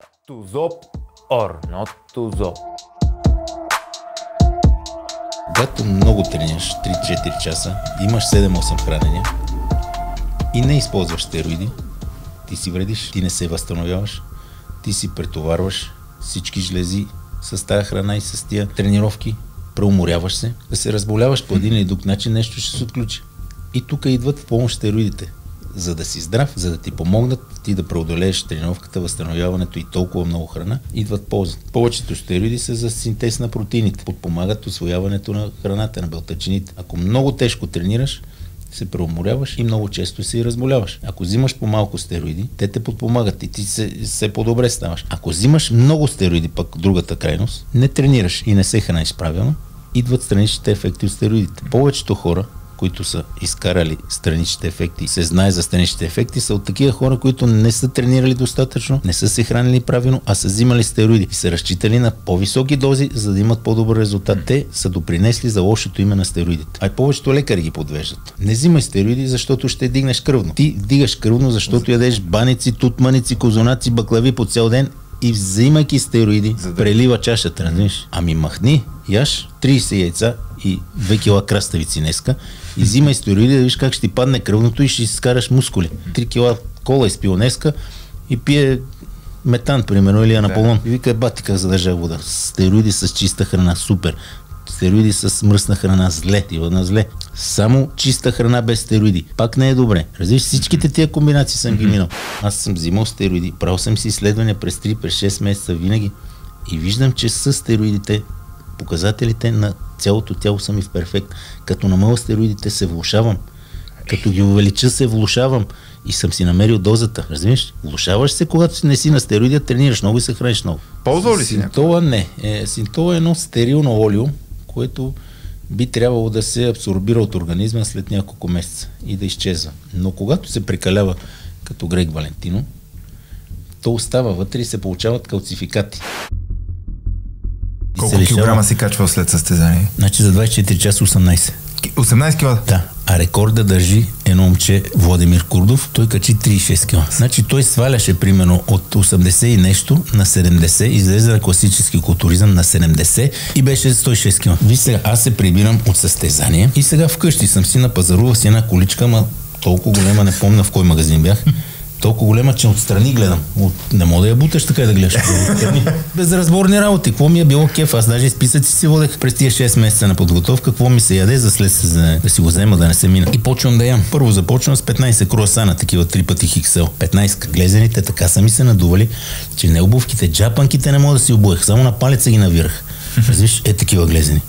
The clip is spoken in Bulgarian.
Тузоп or not тузоп. Когато много тренираш, 3-4 часа, имаш 7-8 хранения и не използваш стероиди, ти си вредиш, ти не се възстановяваш, ти си претоварваш всички жлези с тая храна и с тия тренировки, преуморяваш се, да се разболяваш по един или друг начин, нещо ще се отключи. И тук идват в помощ стероидите. За да си здрав, за да ти помогнат ти да преодолееш тренировката, възстановяването и толкова много храна, идват полза. Повечето стероиди са за синтез на протеините, подпомагат усвояването на храната, на белтъчините. Ако много тежко тренираш, се преуморяваш и много често се и разболяваш. Ако взимаш по-малко стероиди, те те подпомагат и ти се по-добре ставаш. Ако взимаш много стероиди, пък другата крайност, не тренираш и не се храниш правилно, идват страничните ефекти от стероидите. Повечето хора, които са изкарали страничните ефекти, се знае за страничните ефекти, са от такива хора, които не са тренирали достатъчно, не са се хранили правилно, а са взимали стероиди и са разчитали на по-високи дози, за да имат по-добър резултат. Те са допринесли за лошото име на стероидите. А и повечето лекари ги подвеждат. Не взимай стероиди, защото ще дигнеш кръвно. Ти вдигаш кръвно, защото ядеш баници, тутманици, козунаци, баклави по цял ден и взимайки стероиди, прелива чашата, разбираш. Ами махни, яш 30 яйца и 2 кила краставици днеска и взимай стероиди да виж как ще ти падне кръвното и ще си скараш мускули. 3 кила кола изпил днеска и пие метан, примерно, или анаполон. И вика, бати как задържа вода. Стероиди с чиста храна, супер. Стероиди с мръсна храна, зле, тива на зле. Само чиста храна без стероиди. Пак не е добре. Разбираш, всичките тия комбинации съм ги минал. Аз съм взимал стероиди, правил съм си изследвания през 6 месеца винаги и виждам, че с стероидите показателите на цялото тяло са ми в перфект. Като намаля стероидите се влошавам. Като ги увелича се влошавам. И съм си намерил дозата. Разбираш? Влошаваш се, когато не си на стероиди, тренираш много и се храниш много. Ползвал ли си Синтола не. Синтола е едно стерилно олио, което би трябвало да се абсорбира от организма след няколко месеца и да изчезва. Но когато се прекалява като Грег Валентино, то остава вътре и се получават калцификати. Колко килограма си качвал след състезание? Значи за 24 часа 18. 18 кила? Да. А рекорда държи едно момче Владимир Курдов. Той качи 36 кила. Значи той сваляше примерно от 80 и нещо на 70, излезе на класически културизъм на 70 и беше 106 кила. Виж сега, аз се прибирам от състезание и сега вкъщи съм си напазарувал си една количка, ма толкова голема, не помня в кой магазин бях. Толкова голема, че отстрани гледам. Не мога да я буташ така да гледаш. Безразборни работи. Какво ми е било кеф? Аз даже списъци си водех през тия 6 месеца на подготовка. Какво ми се яде за след сезон, да си го взема, да не се мина. И почвам да ям. Първо започвам с 15 круасана, такива 3 пъти хиксел. 15 глезените, така са ми се надували, че не обувките, джапанките не мога да си обуех. Само на палеца ги навирах. Виж, такива глезени.